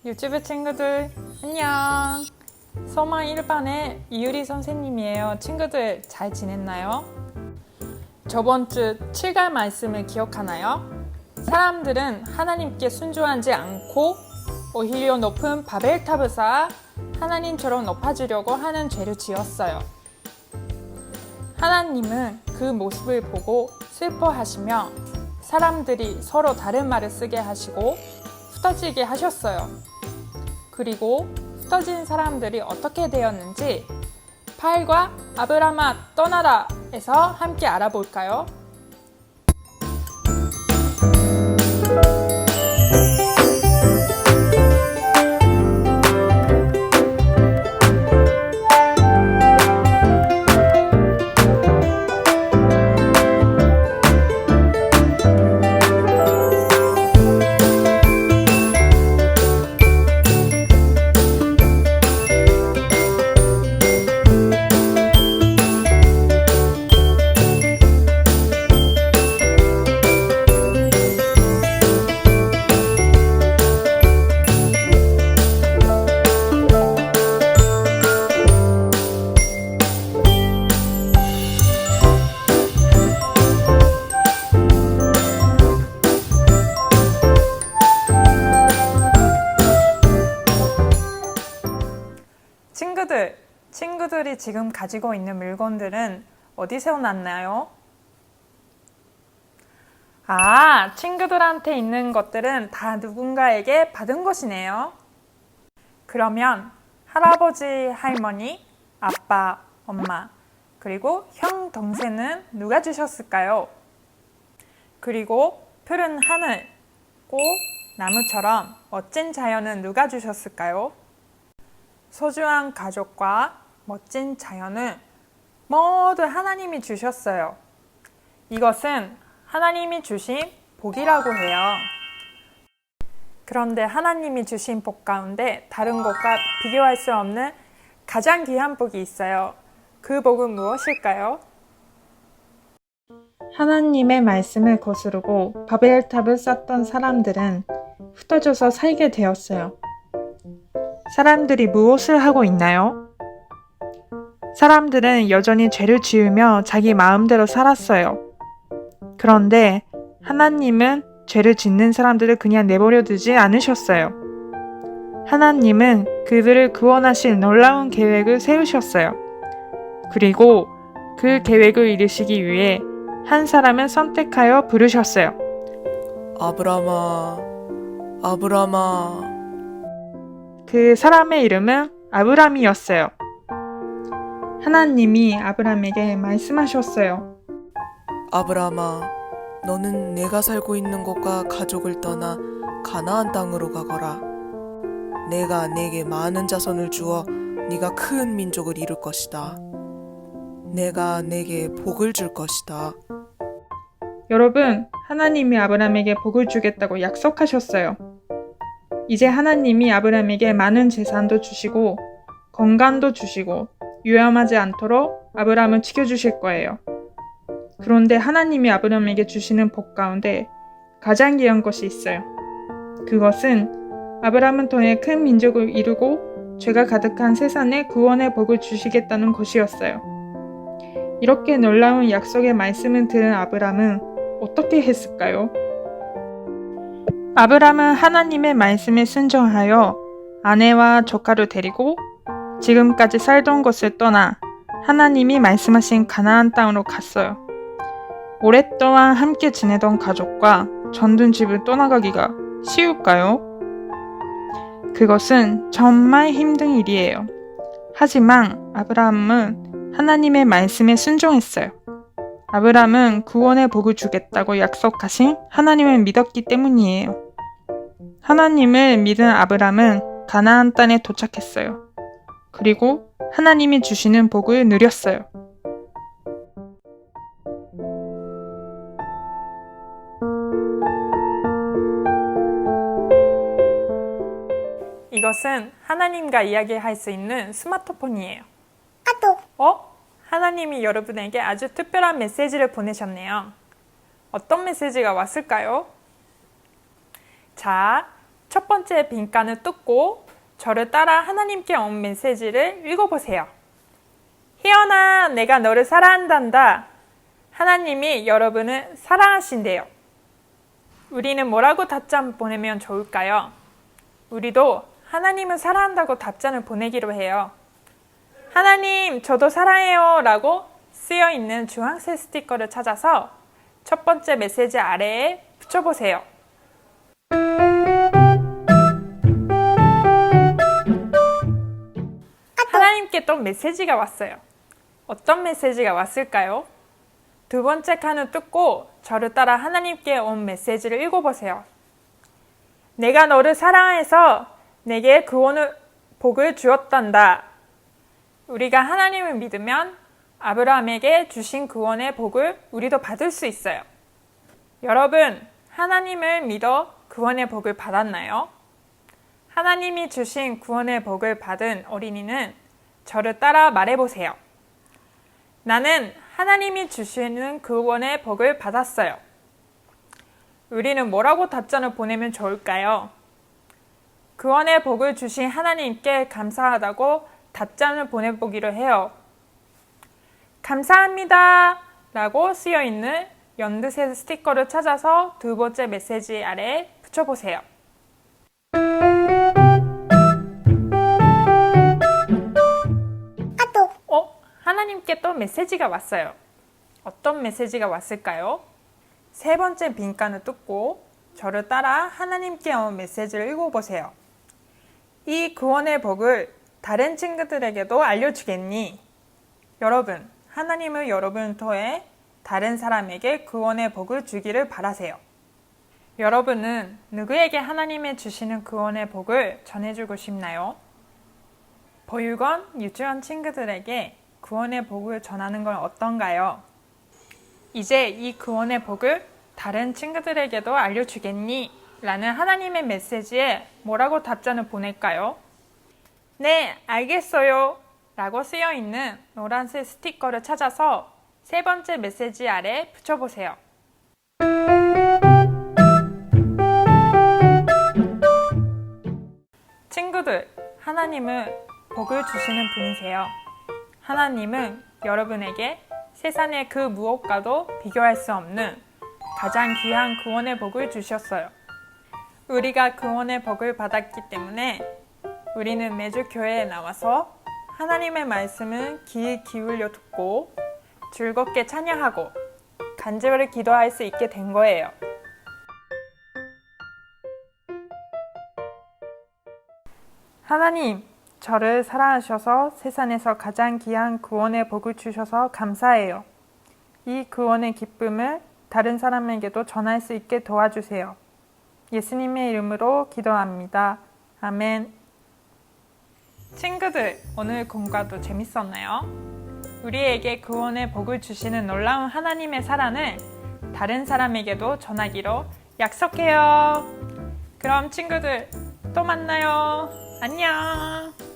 유튜브 친구들 안녕. 소망 1반의 이유리 선생님이에요. 친구들 잘 지냈나요? 저번 주 7갈 말씀을 기억하나요? 사람들은 하나님께 순종하지 않고 오히려 높은 바벨탑을 쌓아 하나님처럼 높아지려고 하는 죄를 지었어요. 하나님은 그 모습을 보고 슬퍼하시며 사람들이 서로 다른 말을 쓰게 하시고 흩어지게 하셨어요. 그리고 흩어진 사람들이 어떻게 되었는지 8과 아브라함아 떠나라 에서 함께 알아볼까요? 친구들이 지금 가지고 있는 물건들은 어디서 났나요? 친구들한테 있는 것들은 다 누군가에게 받은 것이네요. 그러면 할아버지, 할머니, 아빠, 엄마, 그리고 형, 동생은 누가 주셨을까요? 그리고 푸른 하늘, 꽃, 나무처럼 멋진 자연은 누가 주셨을까요? 소중한 가족과 멋진 자연을 모두 하나님이 주셨어요. 이것은 하나님이 주신 복이라고 해요. 그런데 하나님이 주신 복 가운데 다른 것과 비교할 수 없는 가장 귀한 복이 있어요. 그 복은 무엇일까요? 하나님의 말씀을 거스르고 바벨탑을 쌓던 사람들은 흩어져서 살게 되었어요. 사람들이 무엇을 하고 있나요? 사람들은 여전히 죄를 지으며 자기 마음대로 살았어요. 그런데 하나님은 죄를 짓는 사람들을 그냥 내버려 두지 않으셨어요. 하나님은 그들을 구원하실 놀라운 계획을 세우셨어요. 그리고 그 계획을 이루시기 위해 한 사람을 선택하여 부르셨어요. 아브라함아. 그 사람의 이름은 아브람이었어요. 하나님이 아브람에게 말씀하셨어요. 아브라함아, 너는 내가 살고 있는 곳과 가족을 떠나 가나안 땅으로 가거라. 내가 네게 많은 자손을 주어 네가 큰 민족을 이룰 것이다. 내가 네게 복을 줄 것이다. 여러분, 하나님이 아브람에게 복을 주겠다고 약속하셨어요. 이제 하나님이 아브람에게 많은 재산도 주시고 건강도 주시고 위험하지 않도록 아브람을 지켜주실 거예요. 그런데 하나님이 아브람에게 주시는 복 가운데 가장 귀한 것이 있어요. 그것은 아브람을 통해 큰 민족을 이루고 죄가 가득한 세상에 구원의 복을 주시겠다는 것이었어요. 이렇게 놀라운 약속의 말씀을 들은 아브람은 어떻게 했을까요? 아브람은 하나님의 말씀에 순종하여 아내와 조카를 데리고 지금까지 살던 곳을 떠나 하나님이 말씀하신 가나안 땅으로 갔어요. 오랫동안 함께 지내던 가족과 전둔 집을 떠나가기가 쉬울까요? 그것은 정말 힘든 일이에요. 하지만 아브람은 하나님의 말씀에 순종했어요. 아브람은 구원의 복을 주겠다고 약속하신 하나님을 믿었기 때문이에요. 하나님을 믿은 아브람은 가나안 땅에 도착했어요. 그리고 하나님이 주시는 복을 누렸어요. 이것은 하나님과 이야기할 수 있는 스마트폰이에요. 하나님이 여러분에게 아주 특별한 메시지를 보내셨네요. 어떤 메시지가 왔을까요? 자, 첫 번째 빈칸을 뜯고 저를 따라 하나님께 온 메시지를 읽어보세요. 희연아, 내가 너를 사랑한단다. 하나님이 여러분을 사랑하신대요. 우리는 뭐라고 답장 보내면 좋을까요? 우리도 하나님을 사랑한다고 답장을 보내기로 해요. 하나님, 저도 사랑해요 라고 쓰여있는 주황색 스티커를 찾아서 첫 번째 메시지 아래에 붙여보세요. 하나님께 또 메시지가 왔어요. 어떤 메시지가 왔을까요? 두 번째 칸을 뜯고 저를 따라 하나님께 온 메시지를 읽어보세요. 내가 너를 사랑해서 내게 구원의 복을 주었단다. 우리가 하나님을 믿으면 아브라함에게 주신 구원의 복을 우리도 받을 수 있어요. 여러분, 하나님을 믿어 구원의 복을 받았나요? 하나님이 주신 구원의 복을 받은 어린이는 저를 따라 말해보세요. 나는 하나님이 주시는 구원의 복을 받았어요. 우리는 뭐라고 답장을 보내면 좋을까요? 구원의 복을 주신 하나님께 감사하다고 답장을 보내보기로 해요. 감사합니다 라고 쓰여있는 연두색 스티커를 찾아서 두 번째 메시지 아래에 붙여보세요. 하나님께 또 메시지가 왔어요. 어떤 메시지가 왔을까요? 세 번째 빈칸을 뜯고 저를 따라 하나님께 온 메시지를 읽어보세요. 이 구원의 복을 다른 친구들에게도 알려주겠니? 여러분, 하나님은 여러분을 통해 다른 사람에게 구원의 복을 주기를 바라세요. 여러분은 누구에게 하나님이 주시는 구원의 복을 전해주고 싶나요? 보육원, 유치원 친구들에게 구원의 복을 전하는 건 어떤가요? 이제 이 구원의 복을 다른 친구들에게도 알려주겠니? 라는 하나님의 메시지에 뭐라고 답장을 보낼까요? 네, 알겠어요. 라고 쓰여있는 노란색 스티커를 찾아서 세 번째 메시지 아래 붙여보세요. 친구들, 하나님은 복을 주시는 분이세요. 하나님은 여러분에게 세상의 그 무엇과도 비교할 수 없는 가장 귀한 구원의 복을 주셨어요. 우리가 구원의 복을 받았기 때문에 우리는 매주 교회에 나와서 하나님의 말씀을 귀 기울여 듣고 즐겁게 찬양하고 간절히 기도할 수 있게 된 거예요. 하나님, 저를 사랑하셔서 세상에서 가장 귀한 구원의 복을 주셔서 감사해요. 이 구원의 기쁨을 다른 사람에게도 전할 수 있게 도와주세요. 예수님의 이름으로 기도합니다. 아멘. 친구들, 오늘 공부도 재밌었나요? 우리에게 구원의 복을 주시는 놀라운 하나님의 사랑을 다른 사람에게도 전하기로 약속해요. 그럼 친구들, 또 만나요. 안녕.